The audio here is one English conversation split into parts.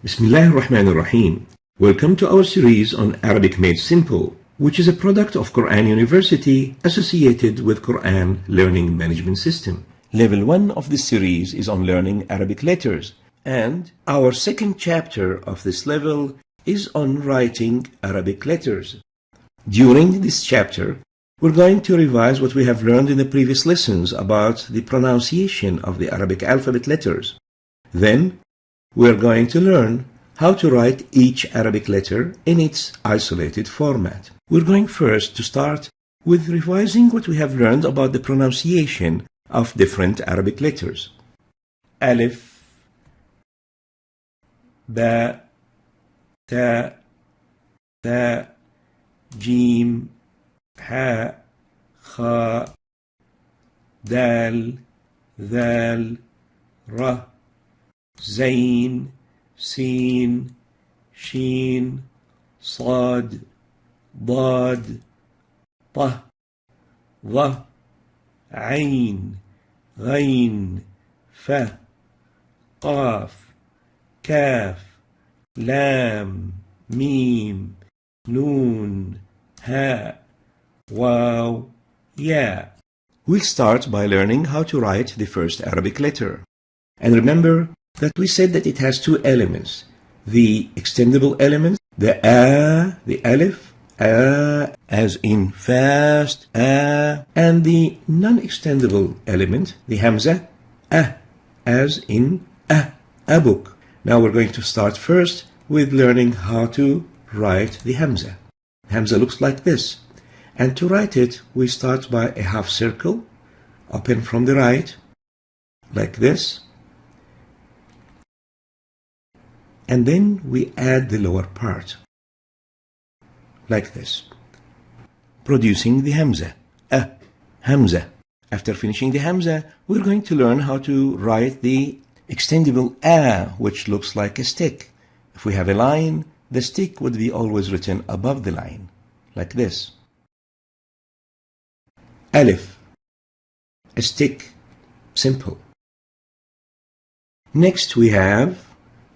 Bismillahir Rahmanir Rahim. Welcome to our series on Arabic Made Simple, which is a product of Quran University associated with Quran Learning Management System. Level 1 of this series is on learning Arabic letters, and our second chapter of this level is on writing Arabic letters. During this chapter, we're going to revise what we have learned in the previous lessons about the pronunciation of the Arabic alphabet letters. Then, we're going to learn how to write each Arabic letter in its isolated format. We're going first to start with revising what we have learned about the pronunciation of different Arabic letters. Alif, Ba, Ta, Tha, Jim, Ha, Kha, Dal, Dhal, Ra, Zain, Sin, Shin, Sad, Dad, Ta, Dha, Ain, Ghain, Fa, Qaf, Kaf, Lam, Mim, Noon, Ha, Waw, Ya. We'll start by learning how to write the first Arabic letter. And remember that we said that it has two elements. The extendable element, the the alif, as in fast, and the non-extendable element, the hamza, as in a book. Now we're going to start first with learning how to write the hamza. Hamza looks like this. And to write it, we start by a half circle, open from the right, like this. And then we add the lower part, like this, producing the hamza, hamza. After finishing the hamza, we're going to learn how to write the extendable which looks like a stick. If we have a line, the stick would be always written above the line, like this. Alif, a stick, simple. Next we have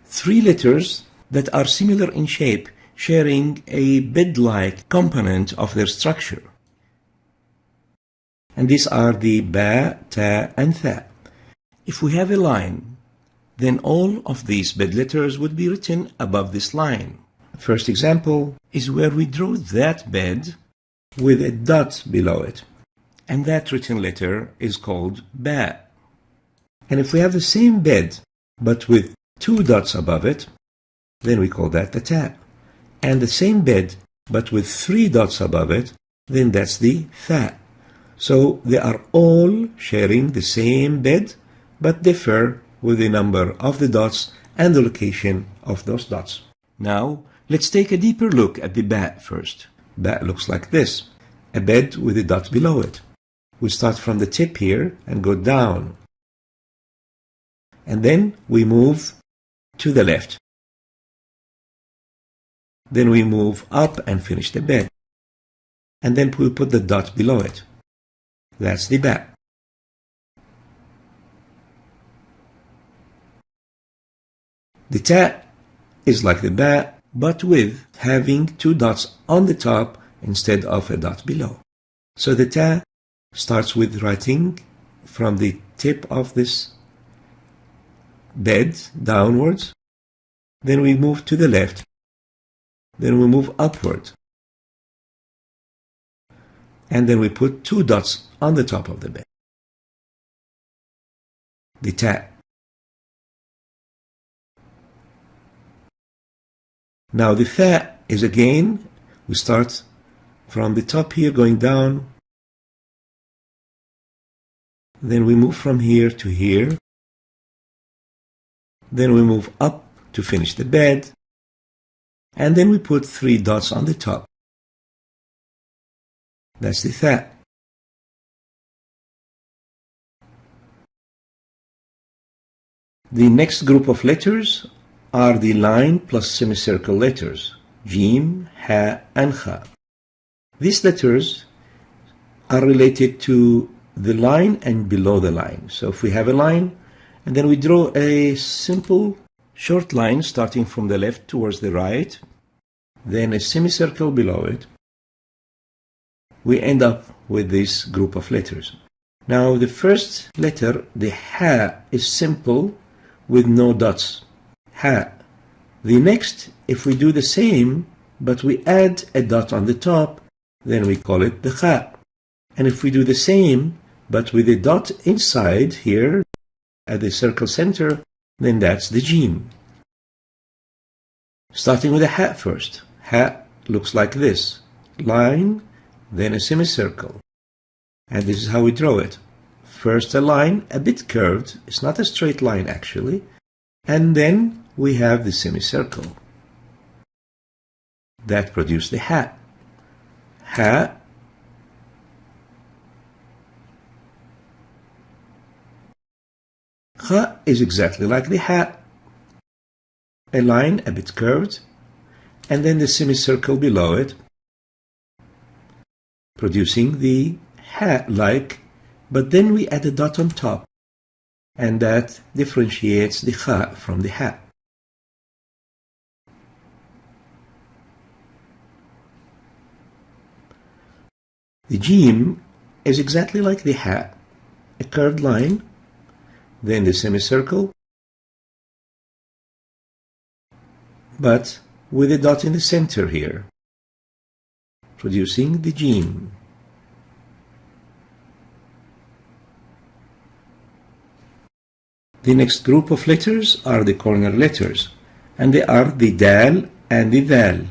three letters that are similar in shape, sharing a bed-like component of their structure. And these are the Ba, Ta, and Tha. If we have a line, then all of these bed letters would be written above this line. First example is where we draw that bed with a dot below it. And that written letter is called Ba. And if we have the same bed, but with two dots above it, then we call that the Ta. And the same bed, but with three dots above it, then that's the Tha. So they are all sharing the same bed, but differ with the number of the dots and the location of those dots. Now, let's take a deeper look at the Ba first. Ba looks like this, a bed with a dot below it. We start from the tip here and go down. And then we move to the left. Then we move up and finish the bed. And then we put the dot below it. That's the Ba. The Ta is like the Ba, but with having two dots on the top instead of a dot below. So the Ta starts with writing from the tip of this bed downwards, then we move to the left, then we move upward, and then we put two dots on the top of the bed. The Ta. Now the Tha is again, we start from the top here going down, then we move from here to here, then we move up to finish the bed, and then we put three dots on the top. That's the Tha. The next group of letters are the line plus semicircle letters, Jim, Ha, and Kha. These letters are related to the line and below the line. So if we have a line, and then we draw a simple short line starting from the left towards the right, then a semicircle below it. We end up with this group of letters. Now the first letter, the ha, is simple with no dots. Ha. The next, if we do the same, but we add a dot on the top, then we call it the kha. And if we do the same, but with a dot inside here at the circle center, then that's the jim. Starting with the ha first. Ha looks like this. Line, then a semicircle. And this is how we draw it. First a line, a bit curved. It's not a straight line actually. And then we have the semicircle. That produced the ha. Ha. Kha is exactly like the ha. A line a bit curved, and then the semicircle below it, producing the ha-like, but then we add a dot on top, and that differentiates the kha from the ha. The jim is exactly like the ha, a curved line, then the semicircle, but with a dot in the center here, producing the jim. The next group of letters are the corner letters, and they are the dal and the dal.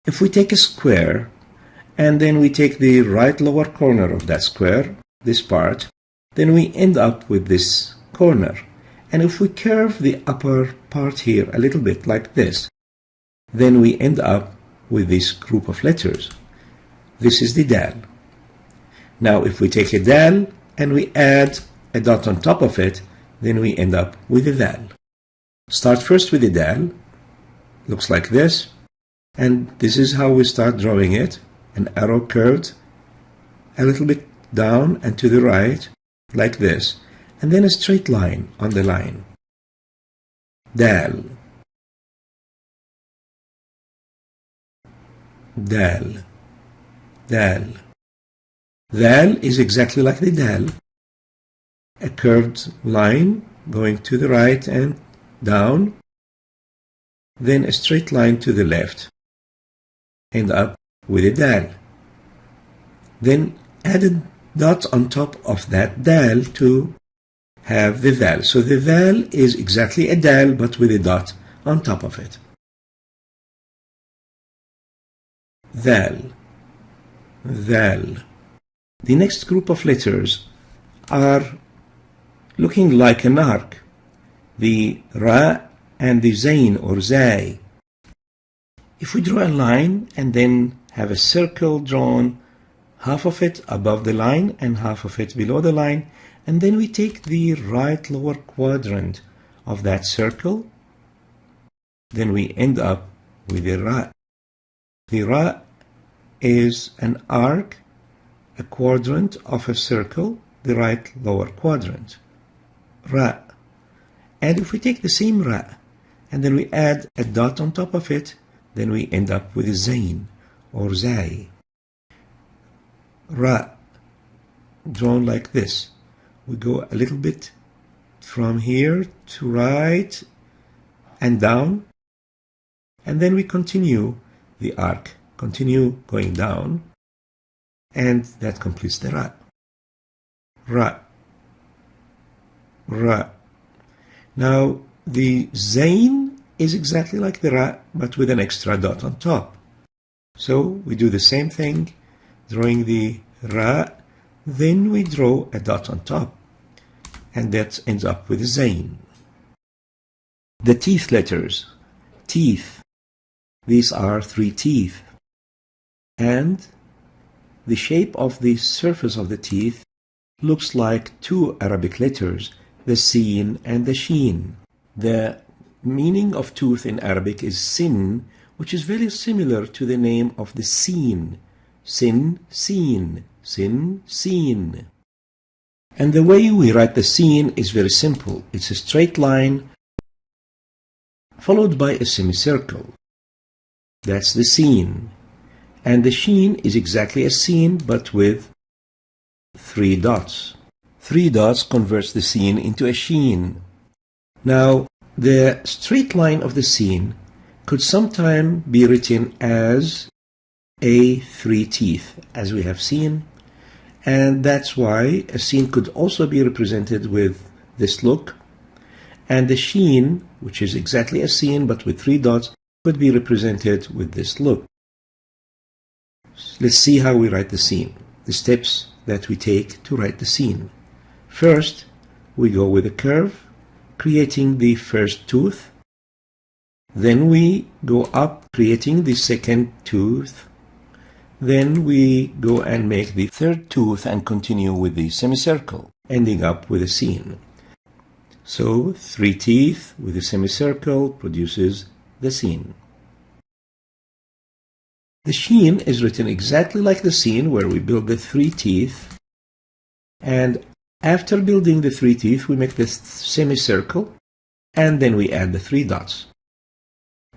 If we take a square, and then we take the right lower corner of that square, this part, then we end up with this corner. And if we curve the upper part here a little bit like this, then we end up with this group of letters. This is the dal. Now if we take a dal and we add a dot on top of it, then we end up with a dal. Start first with the dal. Looks like this. And this is how we start drawing it. An arrow curved a little bit down and to the right, like this. And then a straight line on the line. Dal. Dal. Dal. Dal is exactly like the dal. A curved line going to the right and down. Then a straight line to the left. End up with a dal. Then add a dot on top of that dal to have the dal. So the dal is exactly a dal but with a dot on top of it. Dal. Dal. The next group of letters are looking like an arc. The ra and the zain or zai. If we draw a line and then have a circle drawn, half of it above the line and half of it below the line, and then we take the right lower quadrant of that circle, then we end up with a ra. The ra is an arc, a quadrant of a circle, the right lower quadrant. Ra. And if we take the same ra and then we add a dot on top of it, then we end up with a zain or zai. Ra, drawn like this. We go a little bit from here to right and down, and then we continue the arc, continue going down, and that completes the ra. Ra. Ra. Now the zain is exactly like the ra but with an extra dot on top. So we do the same thing, drawing the ra, then we draw a dot on top, and that ends up with a zain. The teeth letters. Teeth. These are 3 teeth. And the shape of the surface of the teeth looks like 2 Arabic letters, the sin and the sheen. The meaning of tooth in Arabic is sin, which is very similar to the name of the seen. Sin, seen, sin, seen. And the way we write the seen is very simple. It's a straight line followed by a semicircle. That's the scene. And the sheen is exactly a scene, but with 3 dots. 3 dots converts the scene into a sheen. Now, the straight line of the scene could sometimes be written as a 3 teeth, as we have seen. And that's why a scene could also be represented with this look. And the sheen, which is exactly a scene but with 3 dots, could be represented with this look. Let's see how we write the scene, the steps that we take to write the scene. First, we go with a curve, creating the first tooth. Then we go up, creating the second tooth. Then we go and make the third tooth and continue with the semicircle, ending up with a scene. So 3 teeth with a semicircle produces the scene. The sheen is written exactly like the scene, where we build the 3 teeth, and after building the 3 teeth we make this semicircle, and then we add the 3 dots.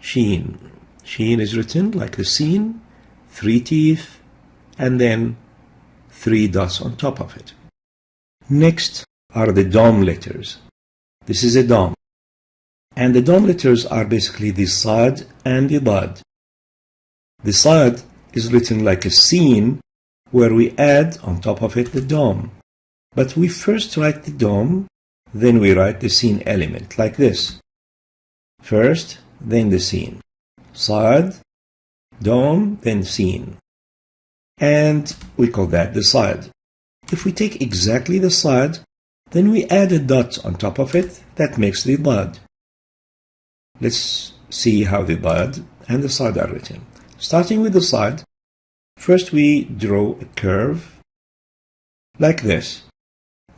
Sheen. Sheen is written like the scene, 3 teeth, and then 3 dots on top of it. Next are the dom letters. This is a dom. And the dom letters are basically the sad and the dad. The sad is written like a scene, where we add on top of it the dom. But we first write the dom, then we write the scene element, like this. First, then the scene. Sad, dom, then scene. And we call that the sad. If we take exactly the sad, then we add a dot on top of it, that makes the dad. Let's see how the dad and the sad are written. Starting with the sad, first we draw a curve, like this.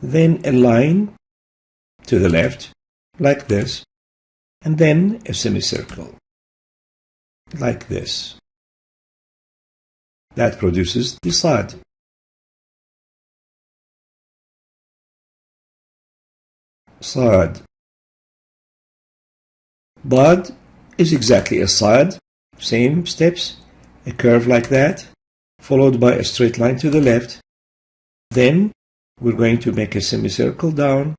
Then a line to the left, like this. And then a semicircle, like this. That produces the sad. Sad. Dad is exactly a sad, same steps, a curve like that, followed by a straight line to the left. Then we're going to make a semicircle down,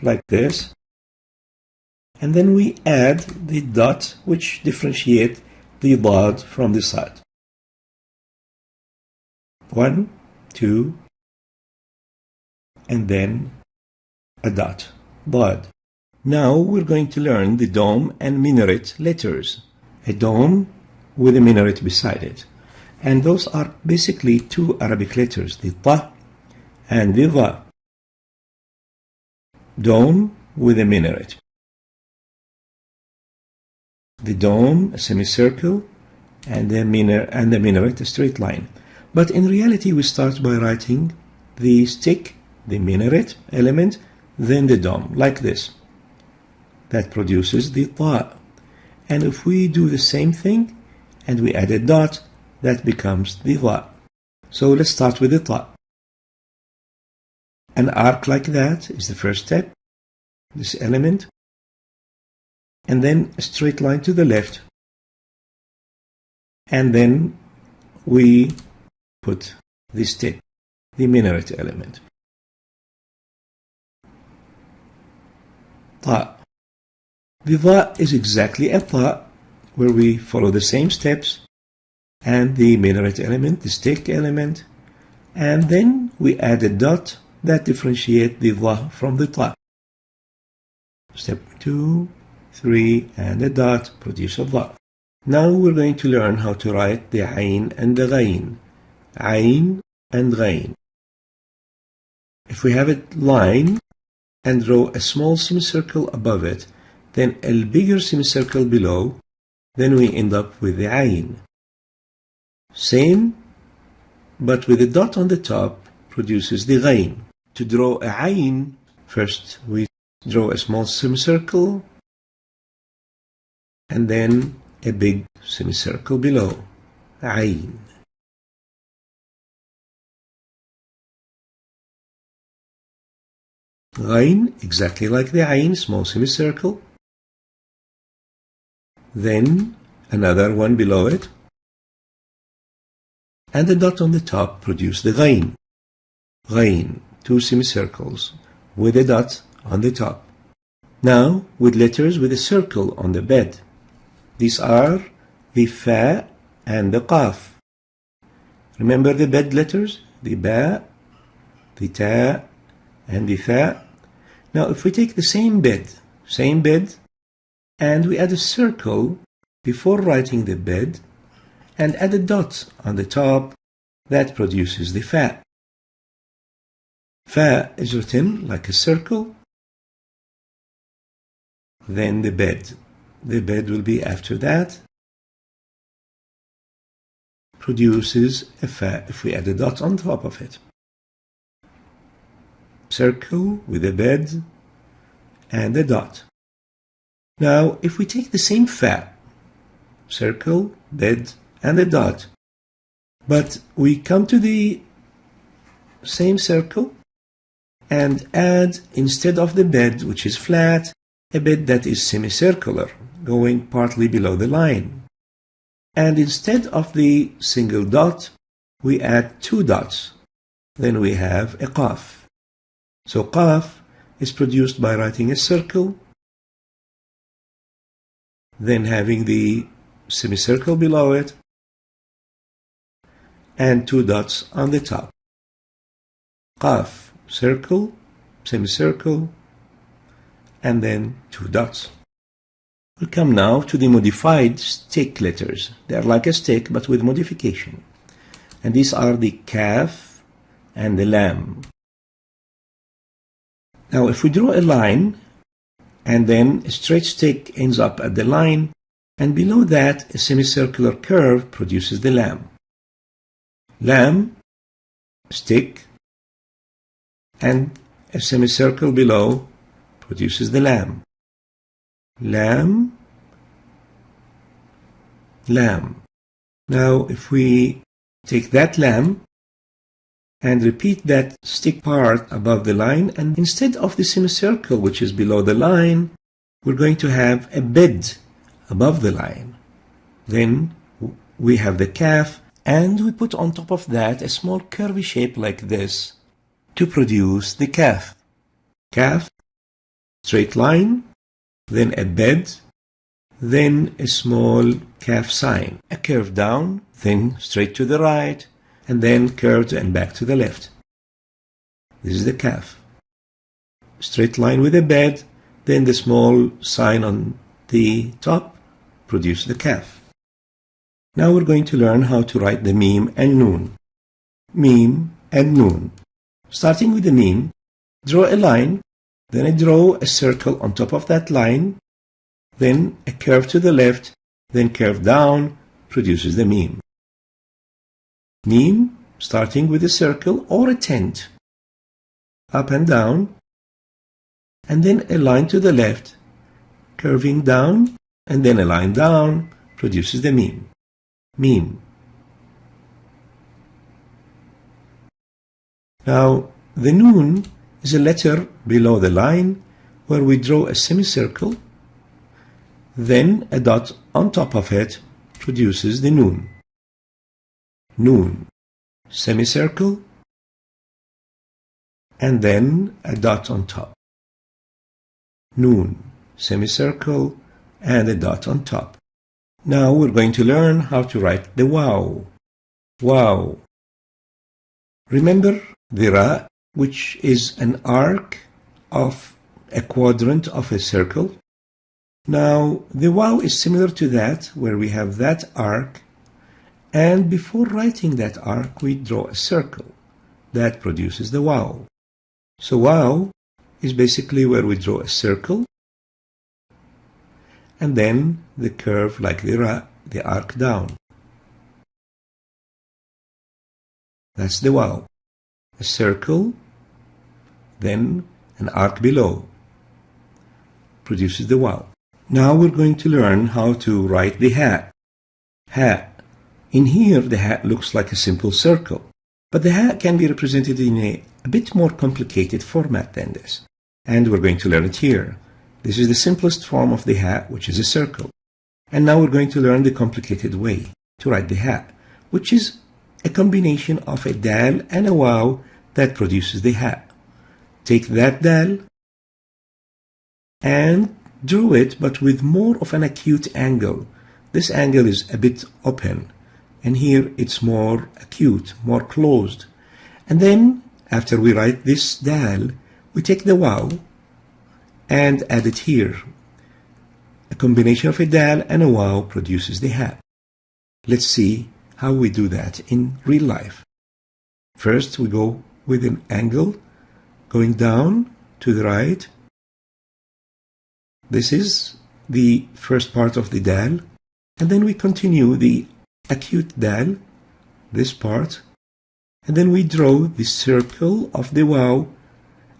like this. And then we add the dot which differentiate the dad from the sad. 1, 2, and then a dot, dad. Now we're going to learn the dom and minaret letters. A dom with a minaret beside it. And those are basically 2 Arabic letters, the ta and the dha. Dom with a minaret. The dome, a semicircle, and the minaret, a straight line. But in reality, we start by writing the stick, the minaret element, then the dome, like this. That produces the ta. And if we do the same thing, and we add a dot, that becomes the dha. So let's start with the ta. An arc like that is the first step, this element. And then a straight line to the left. And then we put the stick, the minaret element. Ta. The dha is exactly a ta, where we follow the same steps, and the minaret element, the stick element, and then we add a dot that differentiates the dha from the ta. Step 2, 3, and a dot produce a dha. Now we're going to learn how to write the ayn and the ghayn. Ayn and ghayn. If we have a line and draw a small semicircle above it, then a bigger semicircle below, then we end up with the ayn. Same, but with a dot on the top produces the ghayn. To draw a ayn, first we draw a small semicircle, and then a big semicircle below. Ayn. Ghayn, exactly like the ayn, small semicircle. then another one below it, and the dot on the top produce the ghain. Ghain, two semicircles with a dot on the top. Now with letters with a circle on the bed. These are the fa and the qaf. Remember the bed letters? The ba, the ta, and the tha. Now if we take the same bed, and we add a circle before writing the bed, and add a dot on the top, that produces the fa. Fa is written like a circle, then the bed. The bed will be after that, produces a fa if we add a dot on top of it. Circle with a bed and a dot. Now if we take the same fa, circle, bed, and a dot, but we come to the same circle and add, instead of the bed which is flat, a bed that is semicircular, going partly below the line. And instead of the single dot, we add two dots. Then we have a qaf. So qaf is produced by writing a circle, then having the semicircle below it, and two dots on the top. Qaf, circle, semicircle, and then two dots. We'll come now to the modified stick letters. They are like a stick but with modification. And these are the kaf and the lam. Now if we draw a line and then a straight stick ends up at the line, and below that a semicircular curve produces the lam. Lam, stick, and a semicircle below produces the lam. Lam, lam. Now if we take that lam and repeat that stick part above the line, and instead of the semicircle which is below the line, we're going to have a bed above the line. Then we have the kaf, and we put on top of that a small curvy shape like this to produce the kaf. Kaf, straight line, then a bed, then a small kaf sign, a curve down, then straight to the right, and then curved and back to the left. This is the kaf. Straight line with a bed, then the small sign on the top produce the kaf. Now we're going to learn how to write the mim and noon. Mim and noon. Starting with the mim, draw a line, then I draw a circle on top of that line, then a curve to the left, then curve down, produces the mim. Mim, starting with a circle or a tent, up and down, and then a line to the left, curving down, and then a line down, produces the mim. Mim. Now, the noon is a letter below the line where we draw a semicircle, then a dot on top of it produces the noon. Noon, semicircle, and then a dot on top. Noon, semicircle, and a dot on top. Now we're going to learn how to write the waw. Waw. Remember the ra, which is an arc of a quadrant of a circle? Now the waw is similar to that, where we have that arc, and before writing that arc we draw a circle. That produces the waw. So waw is basically where we draw a circle, and then the curve like the ra, the arc down. That's the waw. A circle, then an arc below, produces the waw. Now we're going to learn how to write the ha. Ha. In here the ha looks like a simple circle, but the ha can be represented in a bit more complicated format than this, and we're going to learn it here. This is the simplest form of the ha, which is a circle. And now we're going to learn the complicated way to write the ha, which is a combination of a dal and a waw that produces the ha. Take that dal and draw it, but with more of an acute angle. This angle is a bit open, and here it's more acute, more closed. And then, after we write this dal, we take the waw and add it here. A combination of a dal and a waw produces the ha. Let's see how we do that in real life. First, we go with an angle going down to the right. This is the first part of the dal, and then we continue the acute dal, this part, and then we draw the circle of the waw,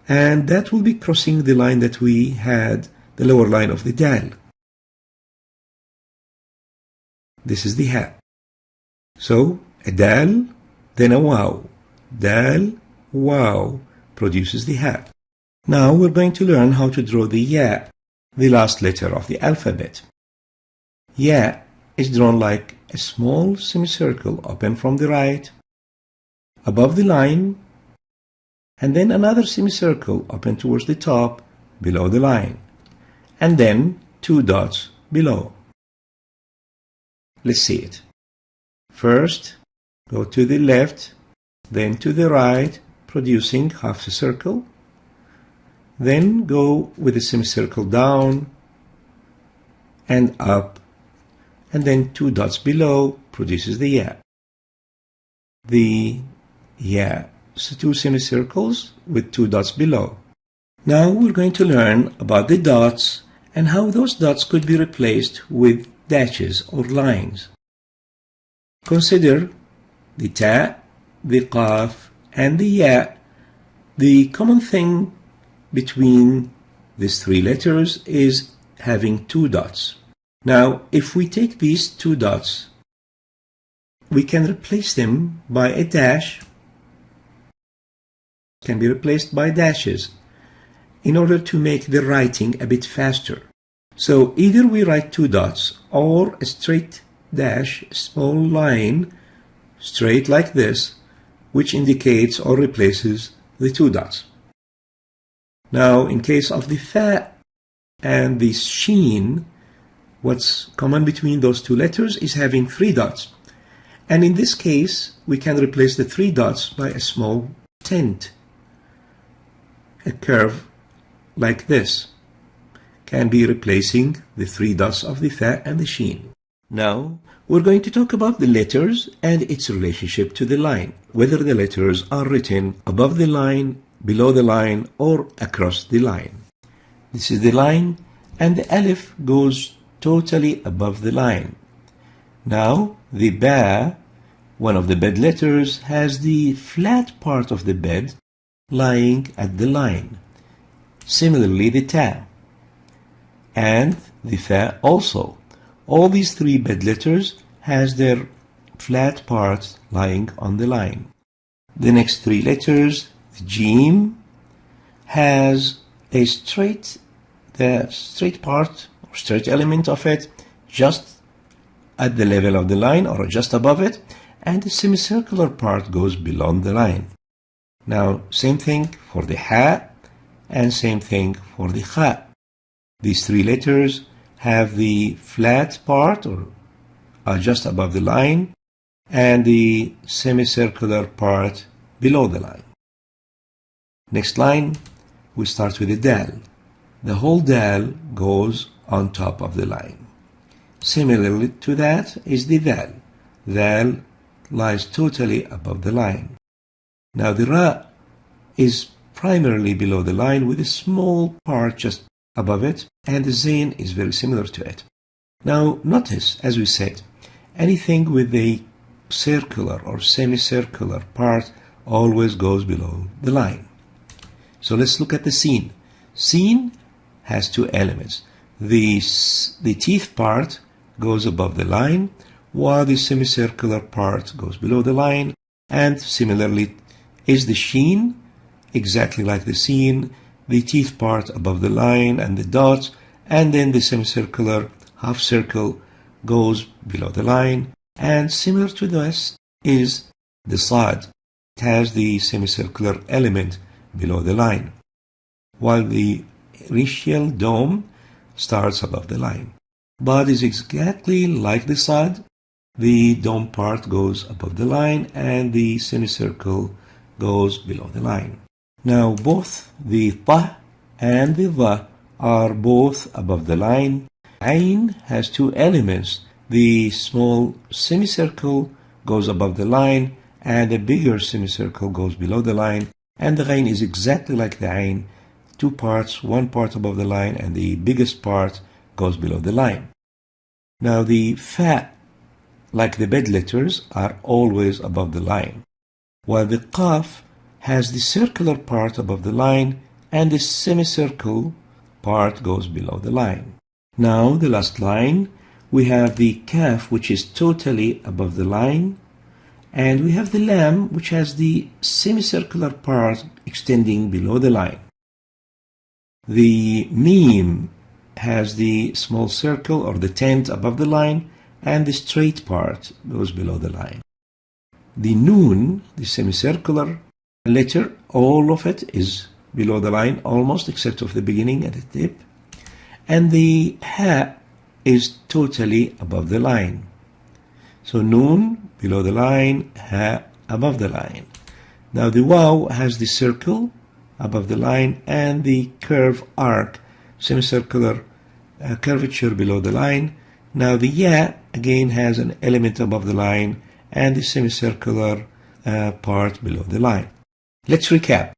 and that will be crossing the line that we had, the lower line of the dal. This is the ha. So, a dal, then a waw. Dal, waw produces the ha. Now we're going to learn how to draw the ya, the last letter of the alphabet. Ya is drawn like a small semicircle open from the right, above the line, and then another semicircle open towards the top, below the line, and then two dots below. Let's see it. First, go to the left, then to the right, producing half a circle. Then go with a semicircle down and up, and then two dots below produces the ya. The ya, so two semicircles with two dots below. Now we're going to learn about the dots and how those dots could be replaced with dashes or lines. Consider the ta, the qaf, and the ya. The common thing between these three letters is having two dots. Now, if we take these two dots, we can replace them by a dash, can be replaced by dashes in order to make the writing a bit faster. So either we write two dots or a straight dash, a small line, straight like this, which indicates or replaces the two dots. Now, in case of the fa and the sheen, what's common between those two letters is having three dots. And in this case, we can replace the three dots by a small tint. A curve like this can be replacing the three dots of the fa and the sheen. Now, we're going to talk about the letters and its relationship to the line, whether the letters are written above the line, below the line, or across the line. This is the line, and the alif goes totally above the line. Now, the ba, one of the bed letters, has the flat part of the bed lying at the line. Similarly, the ta and the tha also. All these three bed letters has their flat part lying on the line. The next three letters, the jim, has a straight part or straight element of it just at the level of the line or just above it, and the semicircular part goes below the line. Now, same thing for the ha and same thing for the kha. These three letters have the flat part or are just above the line and the semicircular part below the line. Next line, we start with the dal. The whole dal goes on top of the line. Similarly to that is the dal. Dal lies totally above the line. Now the ra is primarily below the line with a small part just above it, and the zain is very similar to it. Now notice, as we said, anything with a circular or semicircular part always goes below the line. So let's look at the sin. Sin has two elements. The teeth part goes above the line, while the semicircular part goes below the line, and similarly is the sheen, exactly like the sin, the teeth part above the line and the dots, and then the semicircular half circle goes below the line, and similar to this is the Sad. It has the semicircular element below the line, while the initial dome starts above the line. But is exactly like the Sad. The dome part goes above the line and the semicircle goes below the line. Now both the Ta and the Dha are both above the line. Ain has two elements. The small semicircle goes above the line and the bigger semicircle goes below the line. And the Ghain is exactly like the Ain. Two parts, one part above the line and the biggest part goes below the line. Now the Fa, like the bed letters, are always above the line, while the Qaf has the circular part above the line and the semicircle part goes below the line. Now the last line, we have the Kaf, which is totally above the line, and we have the Lam, which has the semicircular part extending below the line. The Mim has the small circle or the tent above the line, and the straight part goes below the line. The Noon, the semicircular letter, all of it is below the line almost, except of the beginning and the tip. And the Ha is totally above the line. So Noon below the line, Ha above the line. Now the Waw has the circle above the line and the curve arc, semicircular curvature below the line. Now the Ya again has an element above the line and the semicircular part below the line. Let's recap,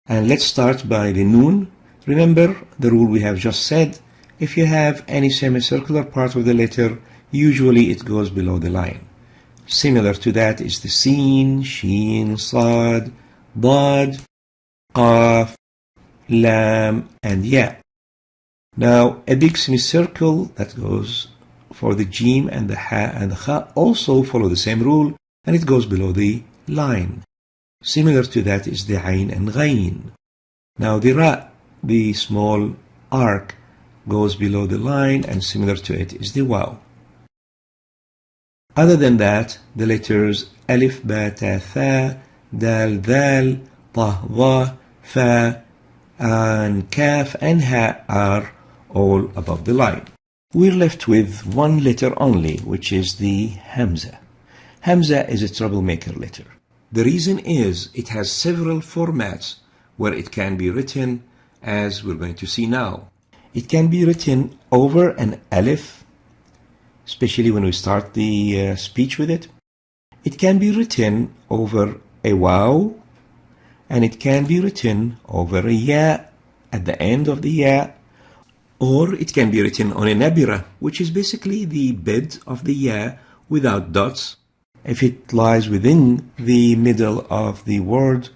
and let's start by the Noon. Remember the rule we have just said. If you have any semicircular part of the letter, usually it goes below the line. Similar to that is the Sin, Shin, Sad, Dad, Qaf, Lam, and Ya. Now a big semicircle that goes for the Jim and the Ha and the Kha also follow the same rule, and it goes below the line. Similar to that is the Ain and Ghain. Now the Ra, the small arc, goes below the line, and similar to it is the Waw. Other than that, the letters Alif, Ba, Ta, Tha, Dal, Dhal, Ta, Dha, Fa, and Kaf and Ha are all above the line. We're left with one letter only, which is the Hamza. Hamza is a troublemaker letter. The reason is it has several formats where it can be written, as we're going to see now. It can be written over an alif, especially when we start the speech with it. It can be written over a waw, and it can be written over a ya at the end of the ya, or it can be written on a nabira, which is basically the bed of the ya without dots, if it lies within the middle of the word,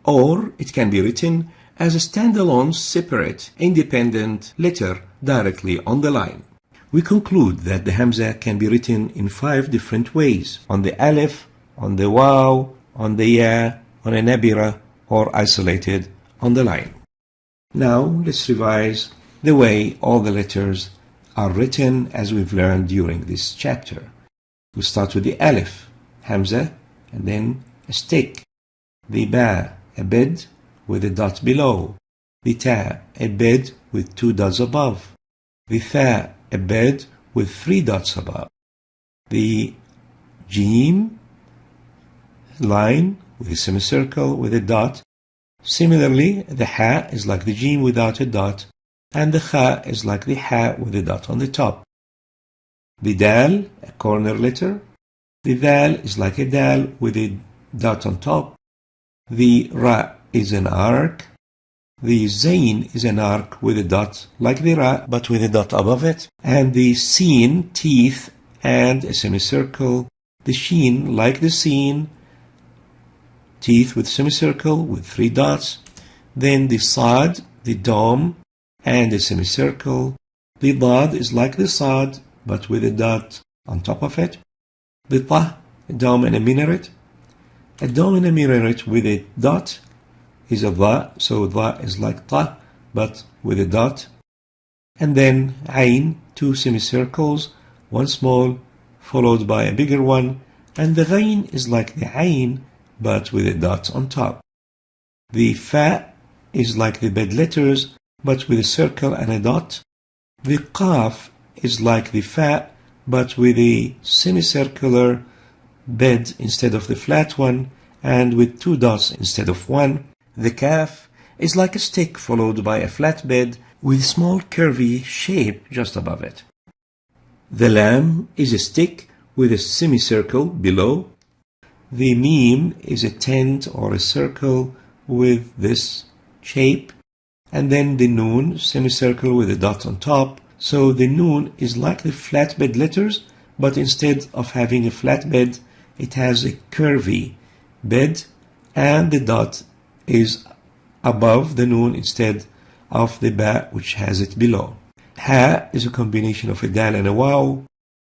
or it can be written as a standalone, separate, independent letter directly on the line. We conclude that the Hamza can be written in 5 different ways: on the alif, on the waw, on the ya, on a nabira, or isolated on the line. Now let's revise the way all the letters are written as we've learned during this chapter. We start with the alif, Hamza, and then a stick. The ba, a bed with a dot below. The ta, a bed with 2 dots above. The tha, a bed with 3 dots above. The jim, line with a semicircle with a dot. Similarly, the ha is like the jim without a dot, and the kha is like the ha with a dot on the top. The dal, a corner letter. The dal is like a dal with a dot on top. The ra is an arc. The zain is an arc with a dot like the ra, but with a dot above it. And the sin, teeth, and a semicircle. The shin, like the sin, teeth with semicircle with 3 dots. Then the sad, the dome, and a semicircle. The dad is like the sad, but with a dot on top of it. The ta, a dome and a minaret. A dome and a minaret with a dot is a dha, so dha is like ta, but with a dot. And then ain, 2 semicircles, one small followed by a bigger one, and the ghain is like the ayn but with a dot on top. The fa is like the bed letters but with a circle and a dot. The qaf is like the fa but with a semicircular bed instead of the flat one and with two dots instead of one. The kaf is like a stick followed by a flat bed with small curvy shape just above it. The lam is a stick with a semicircle below. The mim is a tent or a circle with this shape. And then the noon, semicircle with a dot on top. So the noon is like the flatbed letters, but instead of having a flat bed, it has a curvy bed, and the dot is above the noon instead of the ba, which has it below. Ha is a combination of a dal and a waw,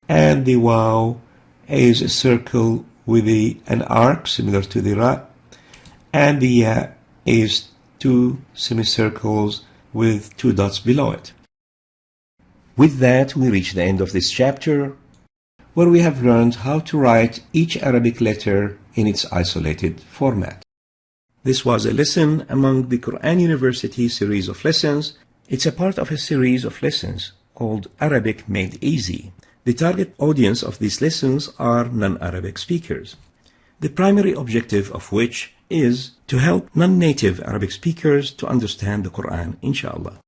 and the waw is a circle with an arc similar to the ra, and the ya is two semicircles with two dots below it. With that, we reach the end of this chapter, where we have learned how to write each Arabic letter in its isolated format. This was a lesson among the Quran University series of lessons. It's a part of a series of lessons called Arabic Made Easy. The target audience of these lessons are non-Arabic speakers, the primary objective of which is to help non-native Arabic speakers to understand the Quran, inshallah.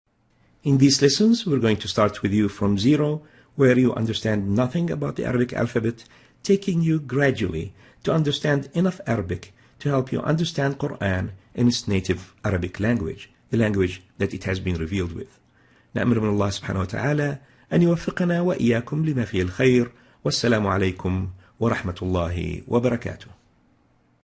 In these lessons, we're going to start with you from zero, where you understand nothing about the Arabic alphabet, taking you gradually to understand enough Arabic to help you understand Quran in its native Arabic language, the language that it has been revealed with. نأمر من الله سبحانه وتعالى أن يوفقنا وإياكم لما فيه الخير والسلام عليكم ورحمة الله وبركاته.